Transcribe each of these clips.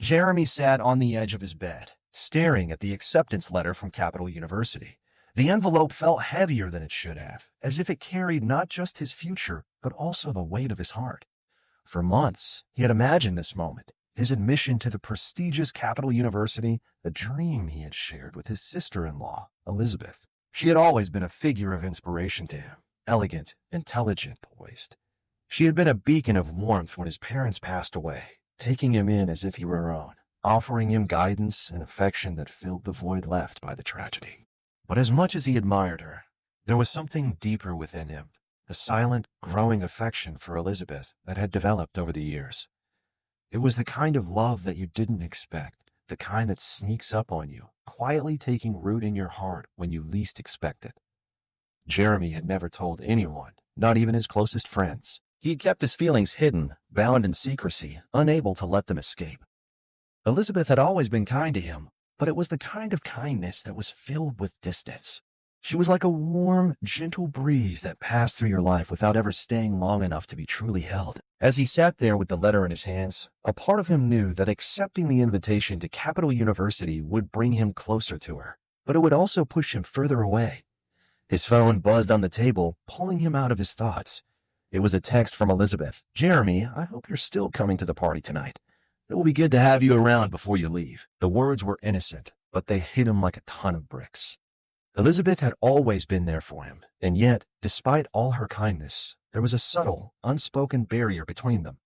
Jeremy sat on the edge of his bed, staring at the acceptance letter from Capital University. The envelope felt heavier than it should have, as if it carried not just his future, but also the weight of his heart. For months, he had imagined this moment, his admission to the prestigious Capital University, a dream he had shared with his sister-in-law, Elizabeth. She had always been a figure of inspiration to him, elegant, intelligent, poised. She had been a beacon of warmth when his parents passed away, taking him in as if he were her own, offering him guidance and affection that filled the void left by the tragedy. But as much as he admired her, there was something deeper within him, a silent, growing affection for Elizabeth that had developed over the years. It was the kind of love that you didn't expect, the kind that sneaks up on you, quietly taking root in your heart when you least expect it. Jeremy had never told anyone, not even his closest friends. He had kept his feelings hidden, bound in secrecy, unable to let them escape. Elizabeth had always been kind to him, but it was the kind of kindness that was filled with distance. She was like a warm, gentle breeze that passed through your life without ever staying long enough to be truly held. As he sat there with the letter in his hands, a part of him knew that accepting the invitation to Capital University would bring him closer to her, but it would also push him further away. His phone buzzed on the table, pulling him out of his thoughts. It was a text from Elizabeth. "Jeremy, I hope you're still coming to the party tonight. It will be good to have you around before you leave." The words were innocent, but they hit him like a ton of bricks. Elizabeth had always been there for him, and yet, despite all her kindness, there was a subtle, unspoken barrier between them.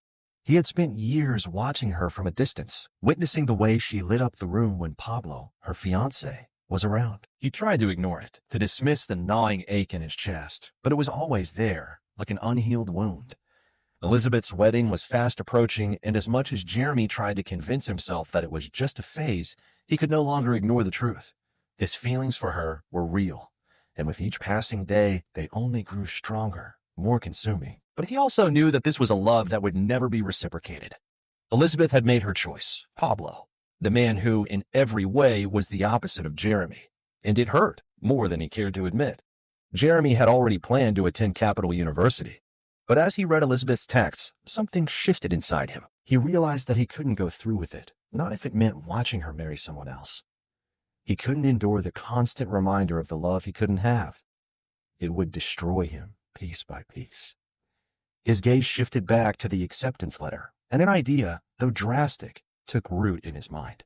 He had spent years watching her from a distance, witnessing the way she lit up the room when Pablo, her fiancé, was around. He tried to ignore it, to dismiss the gnawing ache in his chest, but it was always there, like an unhealed wound. Elizabeth's wedding was fast approaching, and as much as Jeremy tried to convince himself that it was just a phase, he could no longer ignore the truth. His feelings for her were real, and with each passing day, they only grew stronger, more consuming. But he also knew that this was a love that would never be reciprocated. Elizabeth had made her choice, Pablo, the man who, in every way, was the opposite of Jeremy, and it hurt more than he cared to admit. Jeremy had already planned to attend Capital University, but as he read Elizabeth's texts, something shifted inside him. He realized that he couldn't go through with it, not if it meant watching her marry someone else. He couldn't endure the constant reminder of the love he couldn't have. It would destroy him, piece by piece. His gaze shifted back to the acceptance letter, and an idea, though drastic, took root in his mind.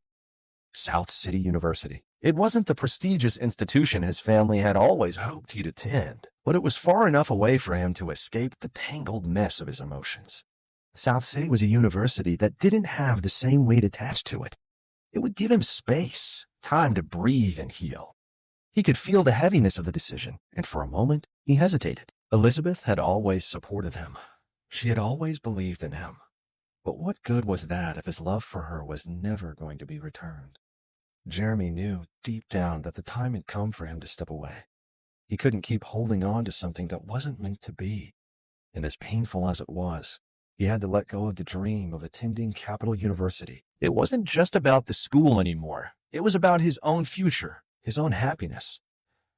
South City University. It wasn't the prestigious institution his family had always hoped he'd attend, but it was far enough away for him to escape the tangled mess of his emotions. South City was a university that didn't have the same weight attached to it. It would give him space, time to breathe and heal. He could feel the heaviness of the decision, and for a moment, he hesitated. Elizabeth had always supported him. She had always believed in him. But what good was that if his love for her was never going to be returned? Jeremy knew deep down that the time had come for him to step away. He couldn't keep holding on to something that wasn't meant to be. And as painful as it was, he had to let go of the dream of attending Capital University. It wasn't just about the school anymore. It was about his own future, his own happiness.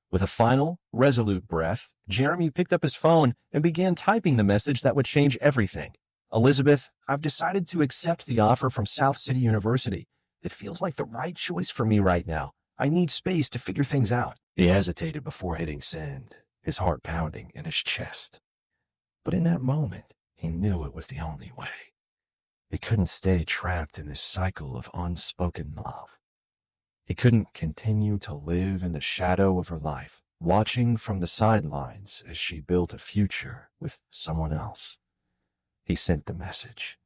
With a final, resolute breath, Jeremy picked up his phone and began typing the message that would change everything. "Elizabeth, I've decided to accept the offer from South City University. It feels like the right choice for me right now. I need space to figure things out." He hesitated before hitting send, his heart pounding in his chest. But in that moment, he knew it was the only way. He couldn't stay trapped in this cycle of unspoken love. He couldn't continue to live in the shadow of her life, watching from the sidelines as she built a future with someone else. He sent the message.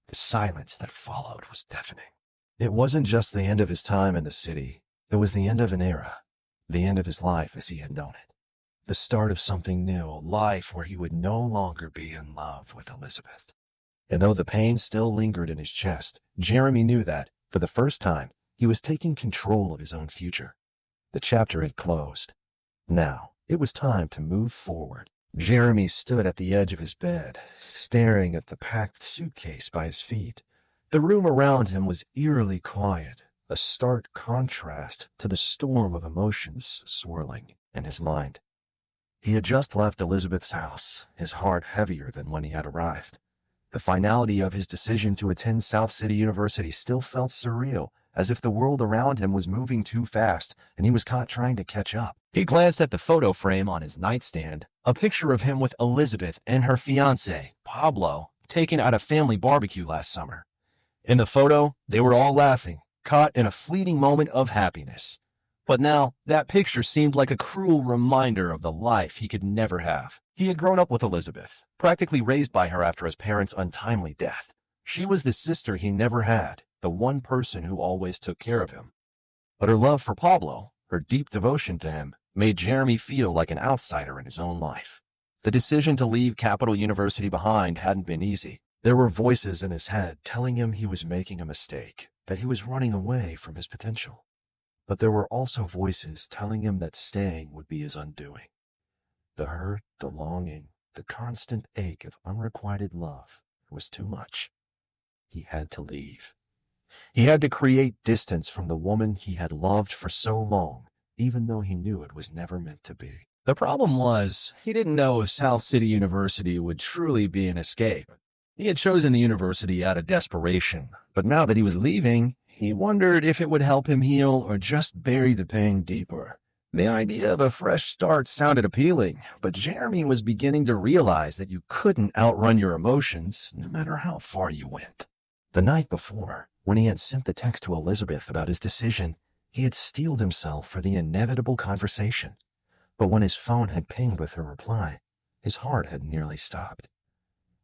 The silence that followed was deafening. It wasn't just the end of his time in the city. It was the end of an era, the end of his life as he had known it. The start of something new, a life where he would no longer be in love with Elizabeth. And though the pain still lingered in his chest, Jeremy knew that, for the first time, he was taking control of his own future. The chapter had closed. Now, it was time to move forward. Jeremy stood at the edge of his bed, staring at the packed suitcase by his feet. The room around him was eerily quiet, a stark contrast to the storm of emotions swirling in his mind. He had just left Elizabeth's house, his heart heavier than when he had arrived. The finality of his decision to attend South City University still felt surreal, as if the world around him was moving too fast and he was caught trying to catch up. He glanced at the photo frame on his nightstand, a picture of him with Elizabeth and her fiancé, Pablo, taken at a family barbecue last summer. In the photo, they were all laughing, caught in a fleeting moment of happiness. But now, that picture seemed like a cruel reminder of the life he could never have. He had grown up with Elizabeth, practically raised by her after his parents' untimely death. She was the sister he never had, the one person who always took care of him. But her love for Pablo, her deep devotion to him, made Jeremy feel like an outsider in his own life. The decision to leave Capital University behind hadn't been easy. There were voices in his head telling him he was making a mistake, that he was running away from his potential. But there were also voices telling him that staying would be his undoing. The hurt, the longing, the constant ache of unrequited love was too much. He had to leave. He had to create distance from the woman he had loved for so long, even though he knew it was never meant to be. The problem was, he didn't know if South City University would truly be an escape. He had chosen the university out of desperation, but now that he was leaving, he wondered if it would help him heal or just bury the pain deeper. The idea of a fresh start sounded appealing, but Jeremy was beginning to realize that you couldn't outrun your emotions, no matter how far you went. The night before, when he had sent the text to Elizabeth about his decision, he had steeled himself for the inevitable conversation. But when his phone had pinged with her reply, his heart had nearly stopped.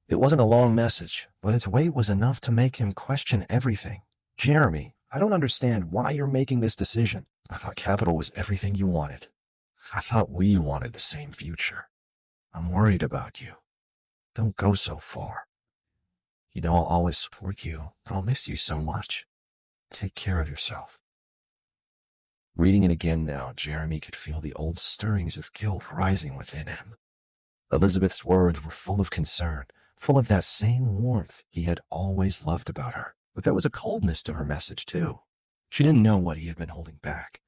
It wasn't a long message, but its weight was enough to make him question everything. Jeremy, I don't understand why you're making this decision. I thought Capital was everything you wanted. I thought we wanted the same future. I'm worried about you. Don't go so far. You know I'll always support you, and I'll miss you so much. Take care of yourself. Reading it again now, Jeremy could feel the old stirrings of guilt rising within him. Elizabeth's words were full of concern, full of that same warmth he had always loved about her. But there was a coldness to her message, too. She didn't know what he had been holding back.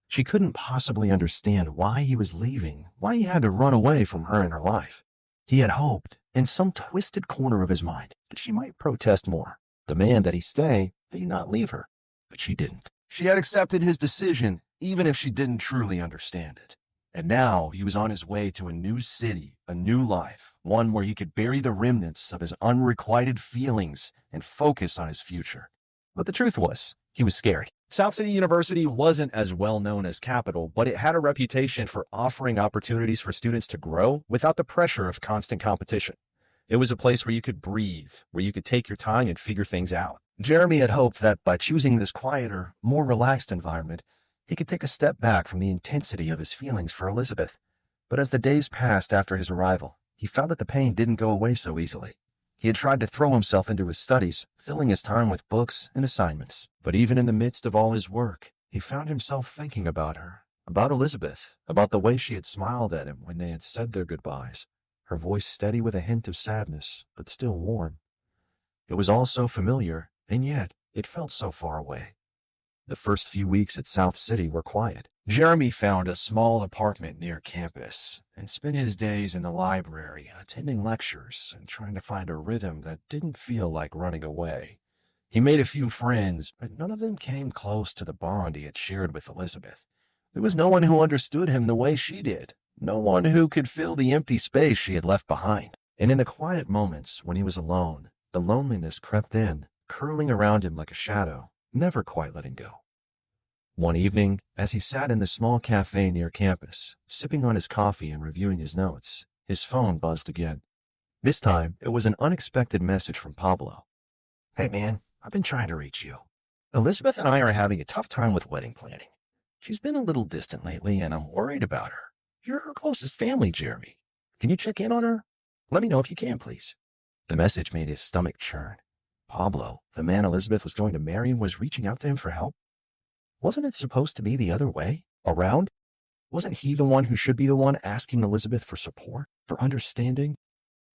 She couldn't possibly understand why he was leaving, why he had to run away from her in her life. He had hoped, in some twisted corner of his mind, that she might protest more, demand that he stay, that he not leave her. But she didn't. She had accepted his decision, even if she didn't truly understand it. And now he was on his way to a new city, a new life, one where he could bury the remnants of his unrequited feelings and focus on his future. But the truth was, he was scared. South City University wasn't as well known as Capital, but it had a reputation for offering opportunities for students to grow without the pressure of constant competition. It was a place where you could breathe, where you could take your time and figure things out. Jeremy had hoped that by choosing this quieter, more relaxed environment, he could take a step back from the intensity of his feelings for Elizabeth. But as the days passed after his arrival, he found that the pain didn't go away so easily. He had tried to throw himself into his studies, filling his time with books and assignments. But even in the midst of all his work, he found himself thinking about her, about Elizabeth, about the way she had smiled at him when they had said their goodbyes, her voice steady with a hint of sadness, but still warm. It was all so familiar, and yet it felt so far away. The first few weeks at South City were quiet. Jeremy found a small apartment near campus and spent his days in the library, attending lectures and trying to find a rhythm that didn't feel like running away. He made a few friends, but none of them came close to the bond he had shared with Elizabeth. There was no one who understood him the way she did, no one who could fill the empty space she had left behind. And in the quiet moments when he was alone, the loneliness crept in, curling around him like a shadow, never quite letting go. One evening, as he sat in the small cafe near campus, sipping on his coffee and reviewing his notes, his phone buzzed again. This time, it was an unexpected message from Pablo. Hey man, I've been trying to reach you. Elizabeth and I are having a tough time with wedding planning. She's been a little distant lately, and I'm worried about her. You're her closest family, Jeremy. Can you check in on her? Let me know if you can, please. The message made his stomach churn. Pablo, the man Elizabeth was going to marry, was reaching out to him for help? Wasn't it supposed to be the other way around? Wasn't he the one who should be the one asking Elizabeth for support, for understanding?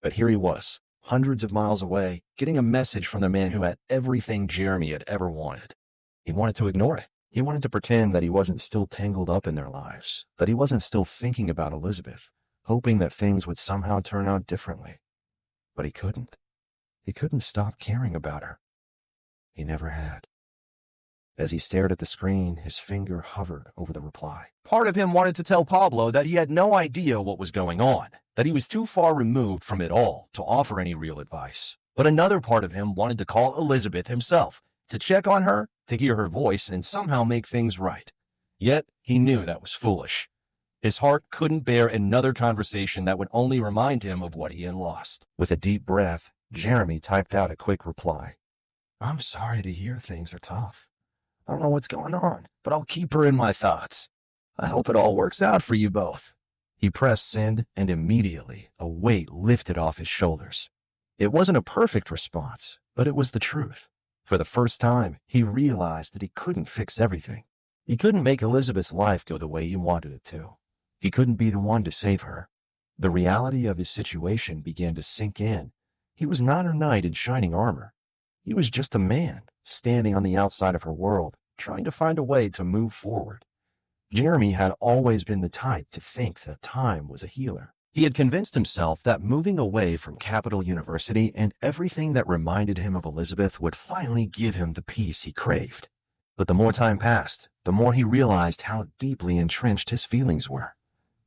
But here he was, hundreds of miles away, getting a message from the man who had everything Jeremy had ever wanted. He wanted to ignore it. He wanted to pretend that he wasn't still tangled up in their lives, that he wasn't still thinking about Elizabeth, hoping that things would somehow turn out differently. But he couldn't. He couldn't stop caring about her. He never had. As he stared at the screen, his finger hovered over the reply. Part of him wanted to tell Pablo that he had no idea what was going on, that he was too far removed from it all to offer any real advice. But another part of him wanted to call Elizabeth himself, to check on her, to hear her voice, and somehow make things right. Yet, he knew that was foolish. His heart couldn't bear another conversation that would only remind him of what he had lost. With a deep breath, Jeremy typed out a quick reply. I'm sorry to hear things are tough. I don't know what's going on, but I'll keep her in my thoughts. I hope it all works out for you both. He pressed send, and immediately a weight lifted off his shoulders. It wasn't a perfect response, but it was the truth. For the first time, he realized that he couldn't fix everything. He couldn't make Elizabeth's life go the way he wanted it to. He couldn't be the one to save her. The reality of his situation began to sink in. He was not her knight in shining armor. He was just a man, standing on the outside of her world, trying to find a way to move forward. Jeremy had always been the type to think that time was a healer. He had convinced himself that moving away from Capital University and everything that reminded him of Elizabeth would finally give him the peace he craved. But the more time passed, the more he realized how deeply entrenched his feelings were.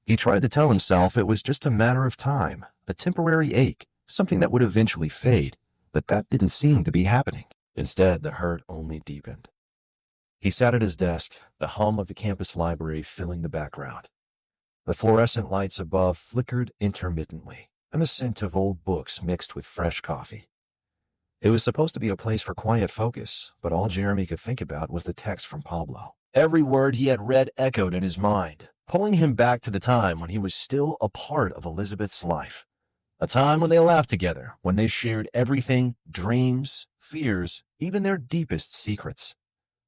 He tried to tell himself it was just a matter of time, a temporary ache, something that would eventually fade, but that didn't seem to be happening. Instead, the hurt only deepened. He sat at his desk, the hum of the campus library filling the background. The fluorescent lights above flickered intermittently, and the scent of old books mixed with fresh coffee. It was supposed to be a place for quiet focus, but all Jeremy could think about was the text from Pablo. Every word he had read echoed in his mind, pulling him back to the time when he was still a part of Elizabeth's life. A time when they laughed together, when they shared everything, dreams, fears, even their deepest secrets.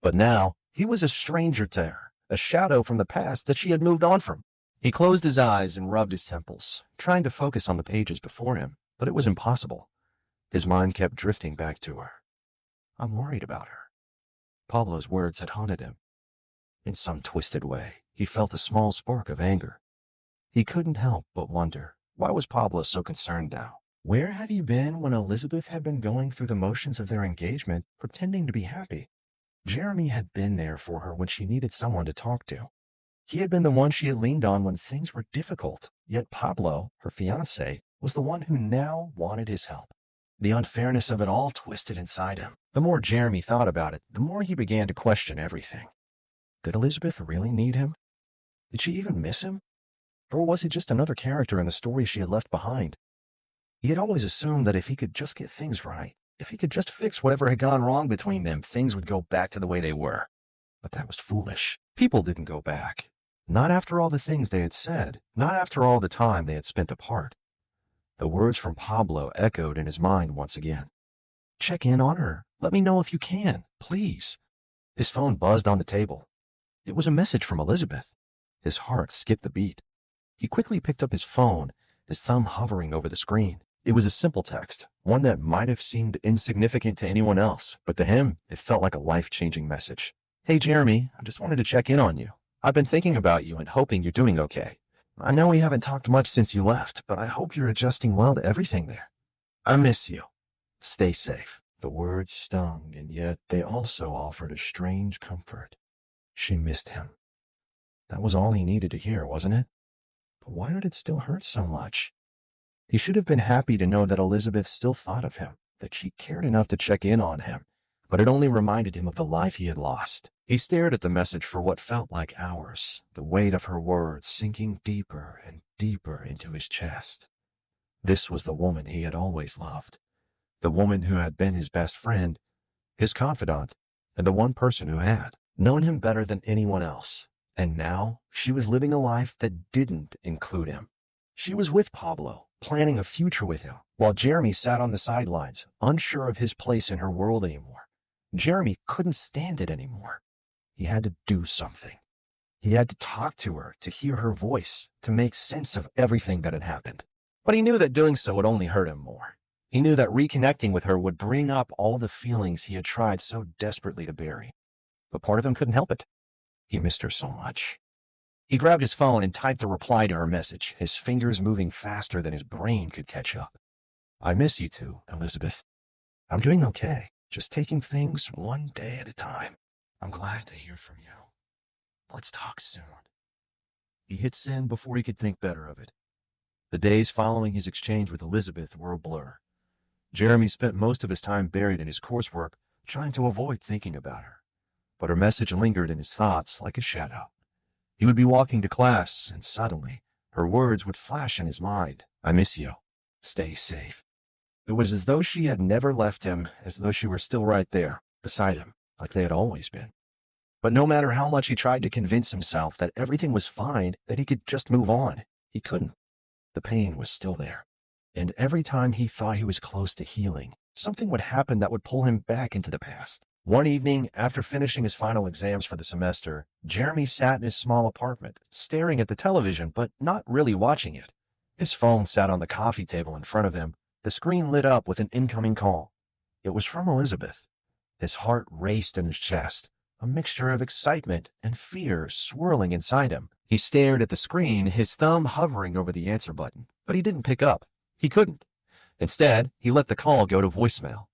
But now, he was a stranger to her, a shadow from the past that she had moved on from. He closed his eyes and rubbed his temples, trying to focus on the pages before him, but it was impossible. His mind kept drifting back to her. I'm worried about her. Pablo's words had haunted him. In some twisted way, he felt a small spark of anger. He couldn't help but wonder, why was Pablo so concerned now? Where had he been when Elizabeth had been going through the motions of their engagement, pretending to be happy? Jeremy had been there for her when she needed someone to talk to. He had been the one she had leaned on when things were difficult, yet Pablo, her fiancé, was the one who now wanted his help. The unfairness of it all twisted inside him. The more Jeremy thought about it, the more he began to question everything. Did Elizabeth really need him? Did she even miss him? Or was he just another character in the story she had left behind? He had always assumed that if he could just get things right, if he could just fix whatever had gone wrong between them, things would go back to the way they were. But that was foolish. People didn't go back. Not after all the things they had said, not after all the time they had spent apart. The words from Pablo echoed in his mind once again. Check in on her. Let me know if you can, please. His phone buzzed on the table. It was a message from Elizabeth. His heart skipped a beat. He quickly picked up his phone, his thumb hovering over the screen. It was a simple text, one that might have seemed insignificant to anyone else, but to him, it felt like a life-changing message. Hey, Jeremy, I just wanted to check in on you. I've been thinking about you and hoping you're doing okay. I know we haven't talked much since you left, but I hope you're adjusting well to everything there. I miss you. Stay safe. The words stung, and yet they also offered a strange comfort. She missed him. That was all he needed to hear, wasn't it? But why did it still hurt so much? He should have been happy to know that Elizabeth still thought of him, that she cared enough to check in on him, but it only reminded him of the life he had lost. He stared at the message for what felt like hours, the weight of her words sinking deeper and deeper into his chest. This was the woman he had always loved, the woman who had been his best friend, his confidant, and the one person who had known him better than anyone else. And now she was living a life that didn't include him. She was with Pablo, planning a future with him, while Jeremy sat on the sidelines, unsure of his place in her world anymore. Jeremy couldn't stand it anymore. He had to do something. He had to talk to her, to hear her voice, to make sense of everything that had happened. But he knew that doing so would only hurt him more. He knew that reconnecting with her would bring up all the feelings he had tried so desperately to bury. But part of him couldn't help it. He missed her so much. He grabbed his phone and typed a reply to her message, his fingers moving faster than his brain could catch up. I miss you too, Elizabeth. I'm doing okay, just taking things one day at a time. I'm glad to hear from you. Let's talk soon. He hit send before he could think better of it. The days following his exchange with Elizabeth were a blur. Jeremy spent most of his time buried in his coursework, trying to avoid thinking about her. But her message lingered in his thoughts like a shadow. He would be walking to class, and suddenly, her words would flash in his mind. I miss you. Stay safe. It was as though she had never left him, as though she were still right there, beside him, like they had always been. But no matter how much he tried to convince himself that everything was fine, that he could just move on, he couldn't. The pain was still there. And every time he thought he was close to healing, something would happen that would pull him back into the past. One evening, after finishing his final exams for the semester, Jeremy sat in his small apartment, staring at the television, but not really watching it. His phone sat on the coffee table in front of him. The screen lit up with an incoming call. It was from Elizabeth. His heart raced in his chest, a mixture of excitement and fear swirling inside him. He stared at the screen, his thumb hovering over the answer button, but he didn't pick up. He couldn't. Instead, he let the call go to voicemail.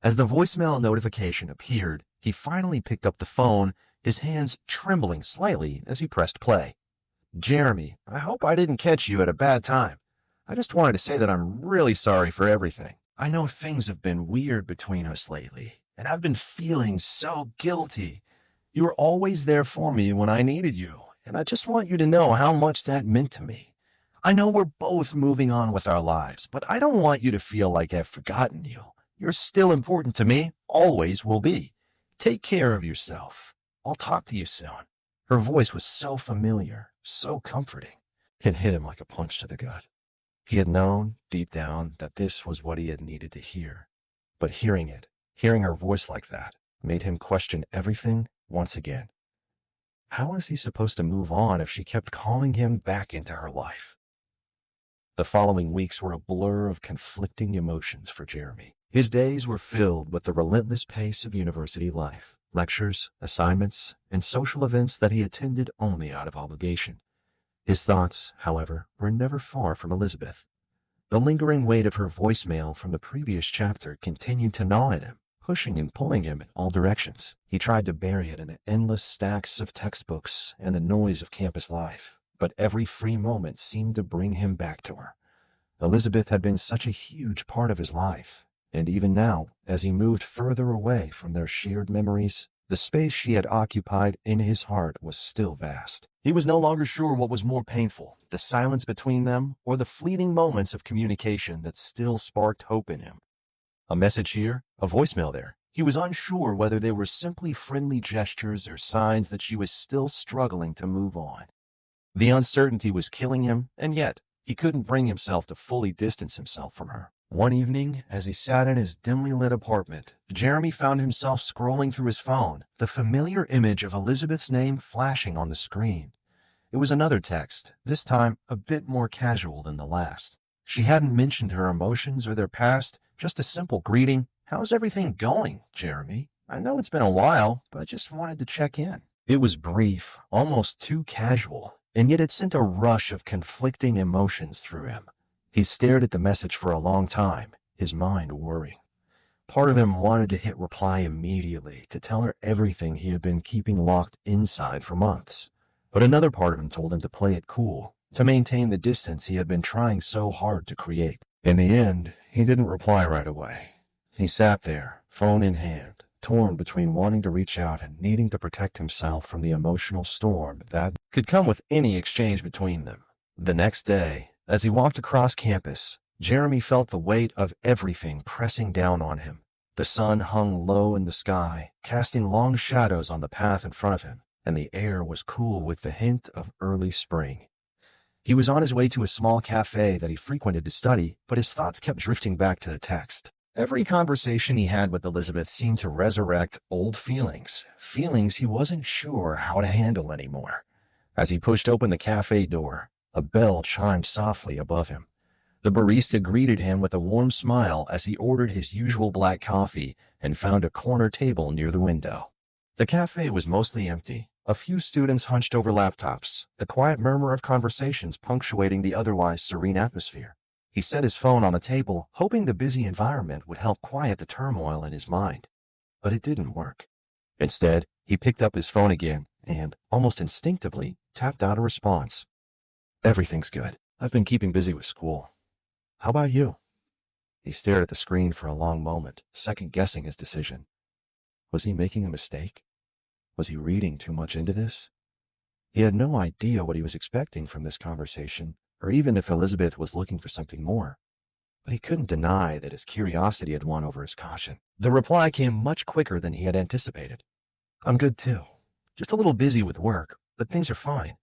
As the voicemail notification appeared, he finally picked up the phone, his hands trembling slightly as he pressed play. Jeremy, I hope I didn't catch you at a bad time. I just wanted to say that I'm really sorry for everything. I know things have been weird between us lately, and I've been feeling so guilty. You were always there for me when I needed you, and I just want you to know how much that meant to me. I know we're both moving on with our lives, but I don't want you to feel like I've forgotten you. You're still important to me, always will be. Take care of yourself. I'll talk to you soon. Her voice was so familiar, so comforting. It hit him like a punch to the gut. He had known, deep down, that this was what he had needed to hear. But hearing it, hearing her voice like that, made him question everything once again. How was he supposed to move on if she kept calling him back into her life? The following weeks were a blur of conflicting emotions for Jeremy. His days were filled with the relentless pace of university life, lectures, assignments, and social events that he attended only out of obligation. His thoughts, however, were never far from Elizabeth. The lingering weight of her voicemail from the previous chapter continued to gnaw at him, pushing and pulling him in all directions. He tried to bury it in the endless stacks of textbooks and the noise of campus life, but every free moment seemed to bring him back to her. Elizabeth had been such a huge part of his life, and even now, as he moved further away from their shared memories, the space she had occupied in his heart was still vast. He was no longer sure what was more painful, the silence between them or the fleeting moments of communication that still sparked hope in him. A message here, a voicemail there. He was unsure whether they were simply friendly gestures or signs that she was still struggling to move on. The uncertainty was killing him, and yet he couldn't bring himself to fully distance himself from her. One evening, as he sat in his dimly lit apartment, Jeremy found himself scrolling through his phone, the familiar image of Elizabeth's name flashing on the screen. It was another text, this time a bit more casual than the last. She hadn't mentioned her emotions or their past, just a simple greeting. How's everything going, Jeremy? I know it's been a while, but I just wanted to check in. It was brief, almost too casual, and yet it sent a rush of conflicting emotions through him. He stared at the message for a long time, his mind whirring. Part of him wanted to hit reply immediately, to tell her everything he had been keeping locked inside for months. But another part of him told him to play it cool, to maintain the distance he had been trying so hard to create. In the end, he didn't reply right away. He sat there, phone in hand, torn between wanting to reach out and needing to protect himself from the emotional storm that could come with any exchange between them. The next day, as he walked across campus, Jeremy felt the weight of everything pressing down on him. The sun hung low in the sky, casting long shadows on the path in front of him, and the air was cool with the hint of early spring. He was on his way to a small cafe that he frequented to study, but his thoughts kept drifting back to the text. Every conversation he had with Elizabeth seemed to resurrect old feelings, feelings he wasn't sure how to handle anymore. As he pushed open the cafe door, a bell chimed softly above him. The barista greeted him with a warm smile as he ordered his usual black coffee and found a corner table near the window. The cafe was mostly empty, a few students hunched over laptops, the quiet murmur of conversations punctuating the otherwise serene atmosphere. He set his phone on the table, hoping the busy environment would help quiet the turmoil in his mind. But it didn't work. Instead, he picked up his phone again and, almost instinctively, tapped out a response. Everything's good. I've been keeping busy with school. How about you? He stared at the screen for a long moment, second-guessing his decision. Was he making a mistake? Was he reading too much into this? He had no idea what he was expecting from this conversation, or even if Elizabeth was looking for something more. But he couldn't deny that his curiosity had won over his caution. The reply came much quicker than he had anticipated. I'm good too. Just a little busy with work, but things are fine.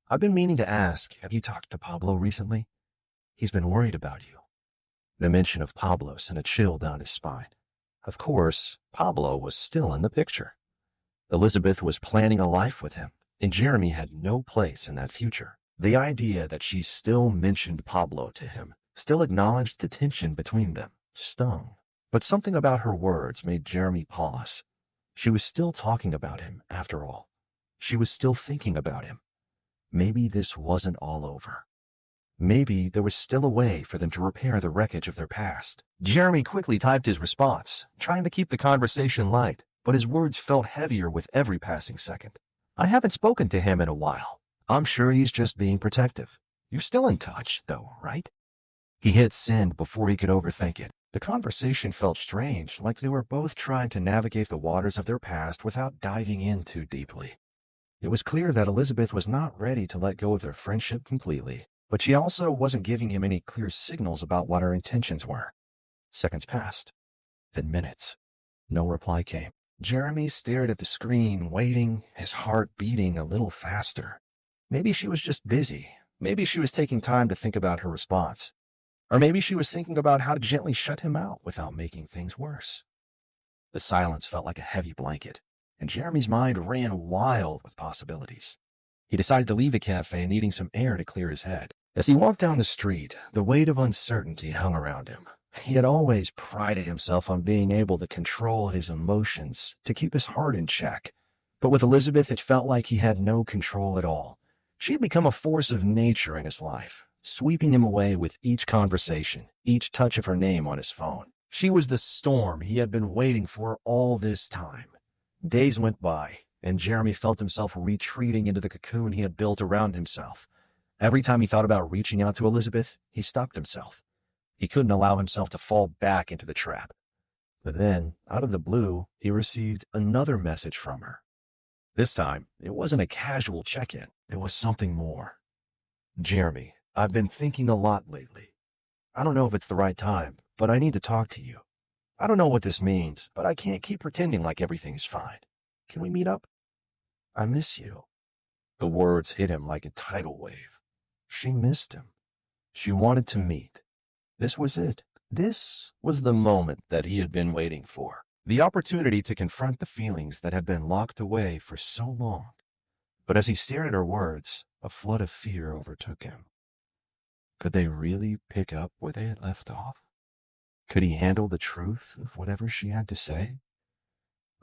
I've been meaning to ask, have you talked to Pablo recently? He's been worried about you. The mention of Pablo sent a chill down his spine. Of course, Pablo was still in the picture. Elizabeth was planning a life with him, and Jeremy had no place in that future. The idea that she still mentioned Pablo to him, still acknowledged the tension between them, stung. But something about her words made Jeremy pause. She was still talking about him, after all. She was still thinking about him. Maybe this wasn't all over. Maybe there was still a way for them to repair the wreckage of their past. Jeremy quickly typed his response, trying to keep the conversation light, but his words felt heavier with every passing second. I haven't spoken to him in a while. I'm sure he's just being protective. You're still in touch, though, right? He hit send before he could overthink it. The conversation felt strange, like they were both trying to navigate the waters of their past without diving in too deeply. It was clear that Elizabeth was not ready to let go of their friendship completely, but she also wasn't giving him any clear signals about what her intentions were. Seconds passed, then minutes. No reply came. Jeremy stared at the screen, waiting, his heart beating a little faster. Maybe she was just busy. Maybe she was taking time to think about her response. Or maybe she was thinking about how to gently shut him out without making things worse. The silence felt like a heavy blanket, and Jeremy's mind ran wild with possibilities. He decided to leave the cafe, needing some air to clear his head. As he walked down the street, the weight of uncertainty hung around him. He had always prided himself on being able to control his emotions, to keep his heart in check. But with Elizabeth, it felt like he had no control at all. She had become a force of nature in his life, sweeping him away with each conversation, each touch of her name on his phone. She was the storm he had been waiting for all this time. Days went by, and Jeremy felt himself retreating into the cocoon he had built around himself. Every time he thought about reaching out to Elizabeth, he stopped himself. He couldn't allow himself to fall back into the trap. But then, out of the blue, he received another message from her. This time, it wasn't a casual check-in. It was something more. Jeremy, I've been thinking a lot lately. I don't know if it's the right time, but I need to talk to you. I don't know what this means, but I can't keep pretending like everything is fine. Can we meet up? I miss you. The words hit him like a tidal wave. She missed him. She wanted to meet. This was it. This was the moment that he had been waiting for. The opportunity to confront the feelings that had been locked away for so long. But as he stared at her words, a flood of fear overtook him. Could they really pick up where they had left off? Could he handle the truth of whatever she had to say?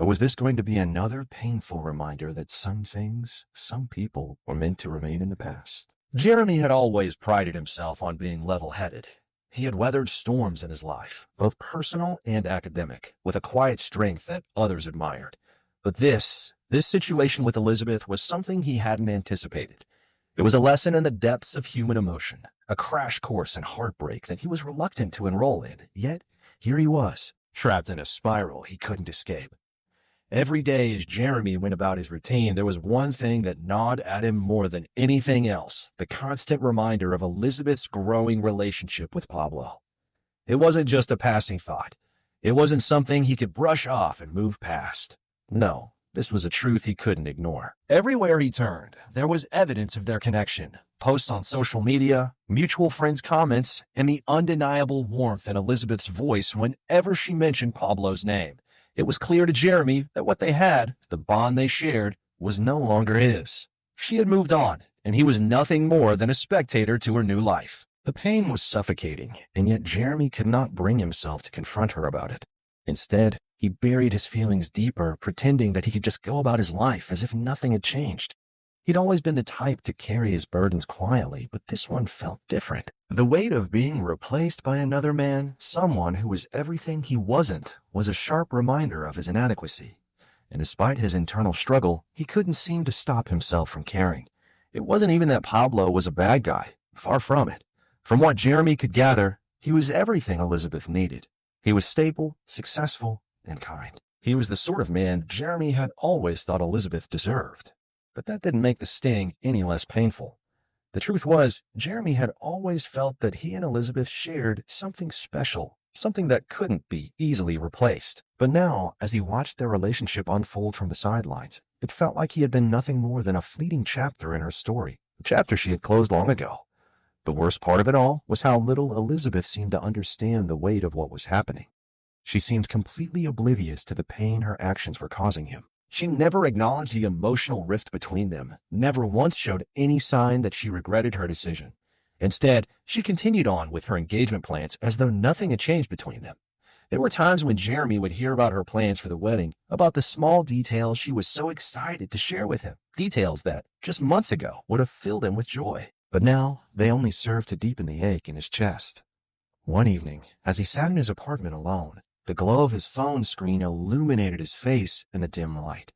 Or was this going to be another painful reminder that some things, some people, were meant to remain in the past? Jeremy had always prided himself on being level-headed. He had weathered storms in his life, both personal and academic, with a quiet strength that others admired. But this situation with Elizabeth was something he hadn't anticipated. It was a lesson in the depths of human emotion, a crash course in heartbreak that he was reluctant to enroll in, yet here he was, trapped in a spiral he couldn't escape. Every day as Jeremy went about his routine, there was one thing that gnawed at him more than anything else, the constant reminder of Elizabeth's growing relationship with Pablo. It wasn't just a passing thought. It wasn't something he could brush off and move past. No, this was a truth he couldn't ignore. Everywhere he turned, there was evidence of their connection. Posts on social media, mutual friends' comments, and the undeniable warmth in Elizabeth's voice whenever she mentioned Pablo's name. It was clear to Jeremy that what they had, the bond they shared, was no longer his. She had moved on, and he was nothing more than a spectator to her new life. The pain was suffocating, and yet Jeremy could not bring himself to confront her about it. Instead, he buried his feelings deeper, pretending that he could just go about his life as if nothing had changed. He'd always been the type to carry his burdens quietly, but this one felt different. The weight of being replaced by another man, someone who was everything he wasn't, was a sharp reminder of his inadequacy. And despite his internal struggle, he couldn't seem to stop himself from caring. It wasn't even that Pablo was a bad guy. Far from it. From what Jeremy could gather, he was everything Elizabeth needed. He was stable, successful, and kind. He was the sort of man Jeremy had always thought Elizabeth deserved. But that didn't make the sting any less painful. The truth was, Jeremy had always felt that he and Elizabeth shared something special, something that couldn't be easily replaced. But now, as he watched their relationship unfold from the sidelines, it felt like he had been nothing more than a fleeting chapter in her story, a chapter she had closed long ago. The worst part of it all was how little Elizabeth seemed to understand the weight of what was happening. She seemed completely oblivious to the pain her actions were causing him. She never acknowledged the emotional rift between them, never once showed any sign that she regretted her decision. Instead, she continued on with her engagement plans as though nothing had changed between them. There were times when Jeremy would hear about her plans for the wedding, about the small details she was so excited to share with him, details that, just months ago, would have filled him with joy. But now, they only served to deepen the ache in his chest. One evening, as he sat in his apartment alone, the glow of his phone screen illuminated his face in the dim light.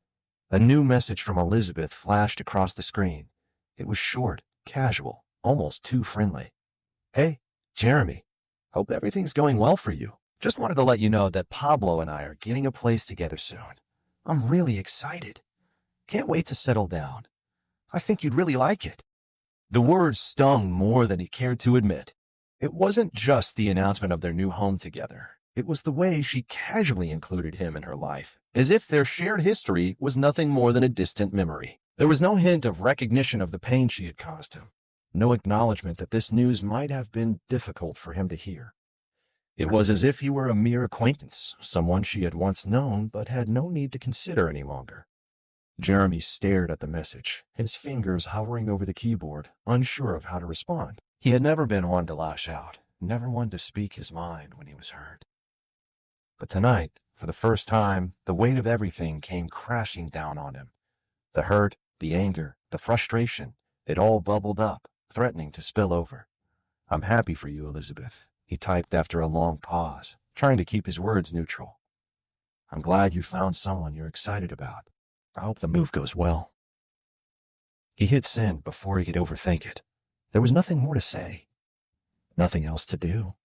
A new message from Elizabeth flashed across the screen. It was short, casual, almost too friendly. "Hey, Jeremy. Hope everything's going well for you. Just wanted to let you know that Pablo and I are getting a place together soon. I'm really excited. Can't wait to settle down. I think you'd really like it." The words stung more than he cared to admit. It wasn't just the announcement of their new home together. It was the way she casually included him in her life, as if their shared history was nothing more than a distant memory. There was no hint of recognition of the pain she had caused him, no acknowledgement that this news might have been difficult for him to hear. It was as if he were a mere acquaintance, someone she had once known but had no need to consider any longer. Jeremy stared at the message, his fingers hovering over the keyboard, unsure of how to respond. He had never been one to lash out, never one to speak his mind when he was hurt. But tonight, for the first time, the weight of everything came crashing down on him. The hurt, the anger, the frustration, it all bubbled up, threatening to spill over. "I'm happy for you, Elizabeth," he typed after a long pause, trying to keep his words neutral. "I'm glad you found someone you're excited about. I hope the move goes well." He hit send before he could overthink it. There was nothing more to say, nothing else to do.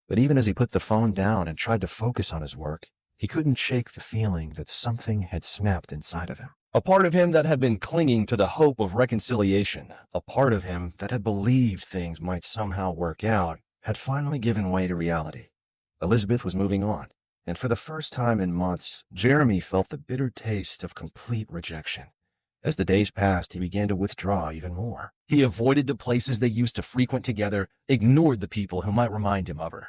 But even as he put the phone down and tried to focus on his work, he couldn't shake the feeling that something had snapped inside of him. A part of him that had been clinging to the hope of reconciliation, a part of him that had believed things might somehow work out, had finally given way to reality. Elizabeth was moving on, and for the first time in months, Jeremy felt the bitter taste of complete rejection. As the days passed, he began to withdraw even more. He avoided the places they used to frequent together, ignored the people who might remind him of her.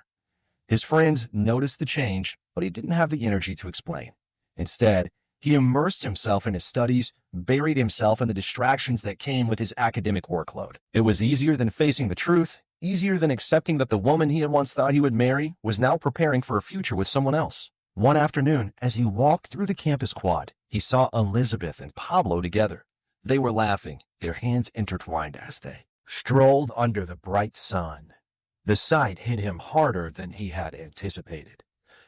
His friends noticed the change, but he didn't have the energy to explain. Instead, he immersed himself in his studies, buried himself in the distractions that came with his academic workload. It was easier than facing the truth, easier than accepting that the woman he had once thought he would marry was now preparing for a future with someone else. One afternoon, as he walked through the campus quad, he saw Elizabeth and Pablo together. They were laughing, their hands intertwined as they strolled under the bright sun. The sight hit him harder than he had anticipated.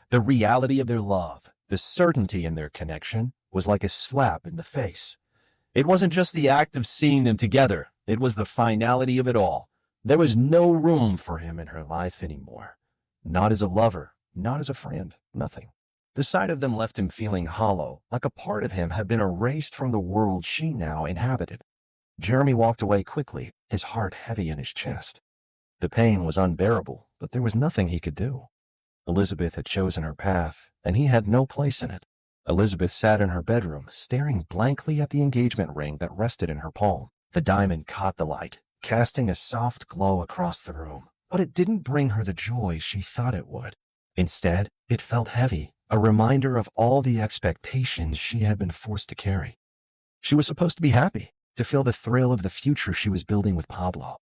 The reality of their love, the certainty in their connection, was like a slap in the face. It wasn't just the act of seeing them together, it was the finality of it all. There was no room for him in her life anymore. Not as a lover, not as a friend, nothing. The sight of them left him feeling hollow, like a part of him had been erased from the world she now inhabited. Jeremy walked away quickly, his heart heavy in his chest. The pain was unbearable, but there was nothing he could do. Elizabeth had chosen her path, and he had no place in it. Elizabeth sat in her bedroom, staring blankly at the engagement ring that rested in her palm. The diamond caught the light, casting a soft glow across the room, but it didn't bring her the joy she thought it would. Instead, it felt heavy, a reminder of all the expectations she had been forced to carry. She was supposed to be happy, to feel the thrill of the future she was building with Pablo.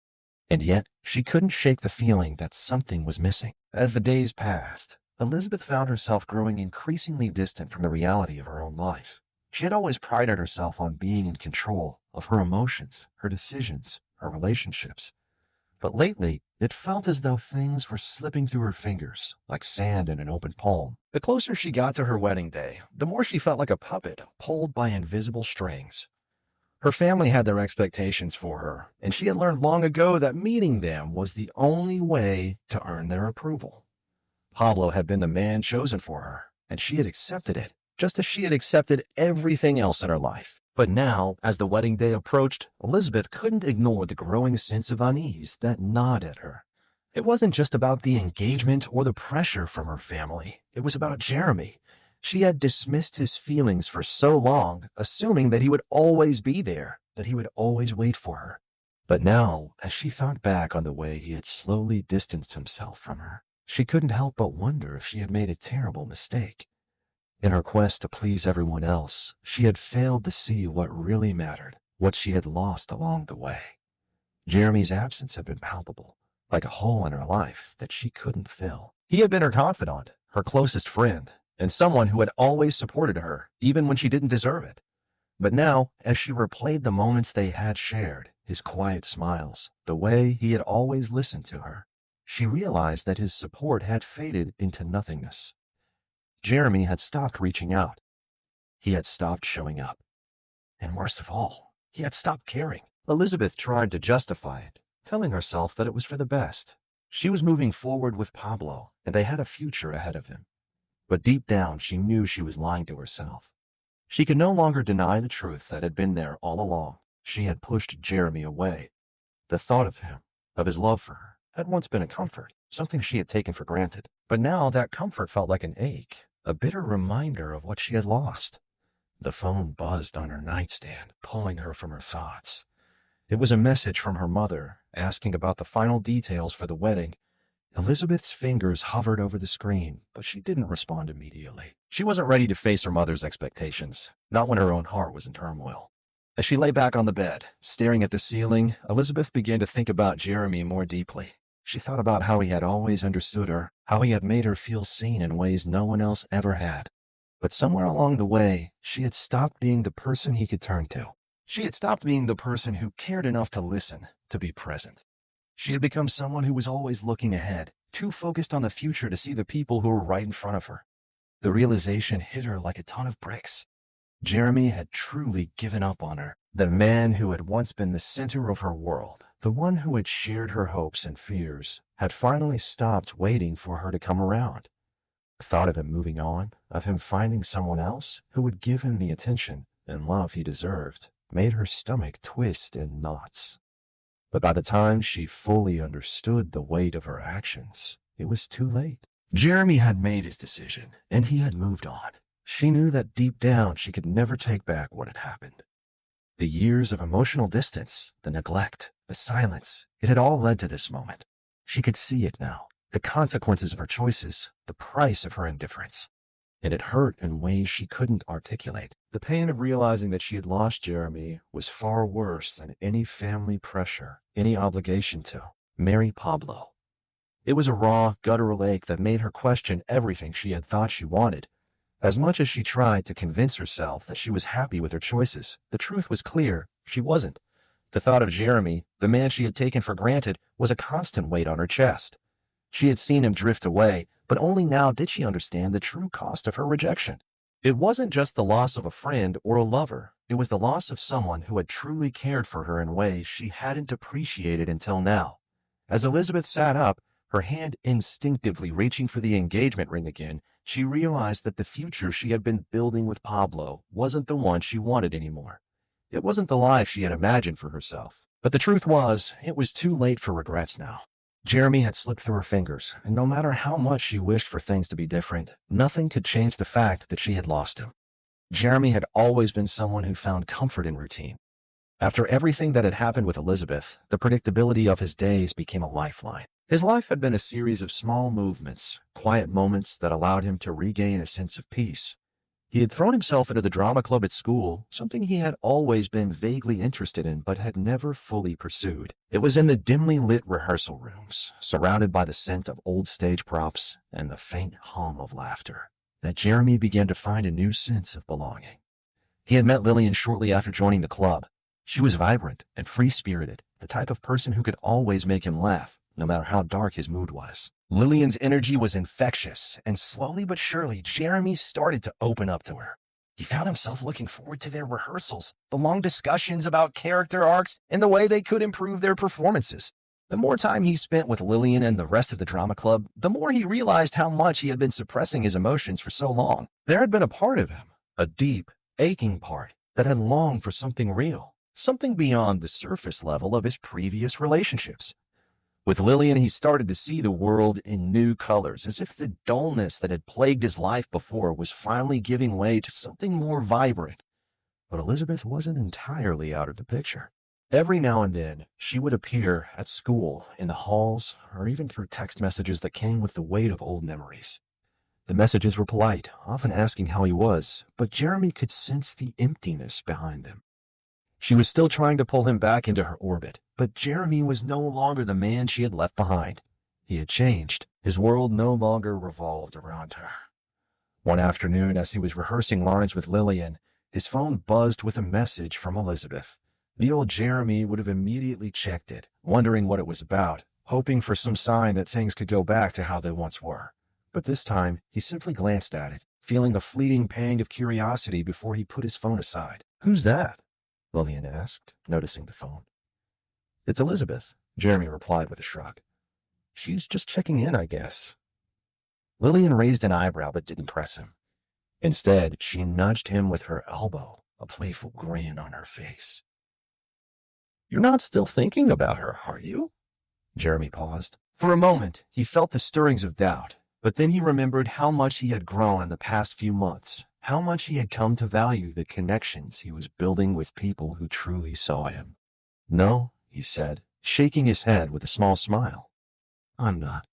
And yet, she couldn't shake the feeling that something was missing. As the days passed, Elizabeth found herself growing increasingly distant from the reality of her own life. She had always prided herself on being in control of her emotions, her decisions, her relationships. But lately, it felt as though things were slipping through her fingers, like sand in an open palm. The closer she got to her wedding day, the more she felt like a puppet pulled by invisible strings. Her family had their expectations for her, and she had learned long ago that meeting them was the only way to earn their approval. Pablo had been the man chosen for her, and she had accepted it, just as she had accepted everything else in her life. But now, as the wedding day approached, Elizabeth couldn't ignore the growing sense of unease that gnawed at her. It wasn't just about the engagement or the pressure from her family. It was about Jeremy. She had dismissed his feelings for so long, assuming that he would always be there, that he would always wait for her. But now, as she thought back on the way he had slowly distanced himself from her, she couldn't help but wonder if she had made a terrible mistake. In her quest to please everyone else, she had failed to see what really mattered, what she had lost along the way. Jeremy's absence had been palpable, like a hole in her life that she couldn't fill. He had been her confidant, her closest friend, and someone who had always supported her, even when she didn't deserve it. But now, as she replayed the moments they had shared, his quiet smiles, the way he had always listened to her, she realized that his support had faded into nothingness. Jeremy had stopped reaching out. He had stopped showing up. And worst of all, he had stopped caring. Elizabeth tried to justify it, telling herself that it was for the best. She was moving forward with Pablo, and they had a future ahead of them. But deep down, she knew she was lying to herself. She could no longer deny the truth that had been there all along. She had pushed Jeremy away. The thought of him, of his love for her, had once been a comfort, something she had taken for granted. But now that comfort felt like an ache, a bitter reminder of what she had lost. The phone buzzed on her nightstand, pulling her from her thoughts. It was a message from her mother, asking about the final details for the wedding. Elizabeth's fingers hovered over the screen, but she didn't respond immediately. She wasn't ready to face her mother's expectations, not when her own heart was in turmoil. As she lay back on the bed, staring at the ceiling, Elizabeth began to think about Jeremy more deeply. She thought about how he had always understood her, how he had made her feel seen in ways no one else ever had. But somewhere along the way, she had stopped being the person he could turn to. She had stopped being the person who cared enough to listen, to be present. She had become someone who was always looking ahead, too focused on the future to see the people who were right in front of her. The realization hit her like a ton of bricks. Jeremy had truly given up on her. The man who had once been the center of her world, the one who had shared her hopes and fears, had finally stopped waiting for her to come around. The thought of him moving on, of him finding someone else who would give him the attention and love he deserved, made her stomach twist in knots. But by the time she fully understood the weight of her actions, it was too late. Jeremy had made his decision, and he had moved on. She knew that deep down she could never take back what had happened. The years of emotional distance, the neglect, the silence, it had all led to this moment. She could see it now, the consequences of her choices, the price of her indifference. And it hurt in ways she couldn't articulate. The pain of realizing that she had lost Jeremy was far worse than any family pressure, any obligation to marry Pablo. It was a raw, guttural ache that made her question everything she had thought she wanted. As much as she tried to convince herself that she was happy with her choices, the truth was clear, she wasn't. The thought of Jeremy, the man she had taken for granted, was a constant weight on her chest. She had seen him drift away, but only now did she understand the true cost of her rejection. It wasn't just the loss of a friend or a lover. It was the loss of someone who had truly cared for her in ways she hadn't appreciated until now. As Elizabeth sat up, her hand instinctively reaching for the engagement ring again, she realized that the future she had been building with Pablo wasn't the one she wanted anymore. It wasn't the life she had imagined for herself. But the truth was, it was too late for regrets now. Jeremy had slipped through her fingers, and no matter how much she wished for things to be different, nothing could change the fact that she had lost him. Jeremy had always been someone who found comfort in routine. After everything that had happened with Elizabeth, the predictability of his days became a lifeline. His life had been a series of small movements, quiet moments that allowed him to regain a sense of peace. He had thrown himself into the drama club at school, something he had always been vaguely interested in but had never fully pursued. It was in the dimly lit rehearsal rooms, surrounded by the scent of old stage props and the faint hum of laughter, that Jeremy began to find a new sense of belonging. He had met Lillian shortly after joining the club. She was vibrant and free-spirited, the type of person who could always make him laugh, no matter how dark his mood was. Lillian's energy was infectious, and slowly but surely, Jeremy started to open up to her. He found himself looking forward to their rehearsals, the long discussions about character arcs, and the way they could improve their performances. The more time he spent with Lillian and the rest of the drama club, the more he realized how much he had been suppressing his emotions for so long. There had been a part of him, a deep, aching part, that had longed for something real, something beyond the surface level of his previous relationships. With Lillian, he started to see the world in new colors, as if the dullness that had plagued his life before was finally giving way to something more vibrant. But Elizabeth wasn't entirely out of the picture. Every now and then, she would appear at school, in the halls, or even through text messages that came with the weight of old memories. The messages were polite, often asking how he was, but Jeremy could sense the emptiness behind them. She was still trying to pull him back into her orbit, but Jeremy was no longer the man she had left behind. He had changed. His world no longer revolved around her. One afternoon, as he was rehearsing lines with Lillian, his phone buzzed with a message from Elizabeth. The old Jeremy would have immediately checked it, wondering what it was about, hoping for some sign that things could go back to how they once were. But this time, he simply glanced at it, feeling a fleeting pang of curiosity before he put his phone aside. "Who's that?" Lillian asked, noticing the phone. "It's Elizabeth," Jeremy replied with a shrug. "She's just checking in, I guess." Lillian raised an eyebrow but didn't press him. Instead, she nudged him with her elbow, a playful grin on her face. "You're not still thinking about her, are you?" Jeremy paused. For a moment, he felt the stirrings of doubt, but then he remembered how much he had grown in the past few months, how much he had come to value the connections he was building with people who truly saw him. "No," he said, shaking his head with a small smile. "I'm not."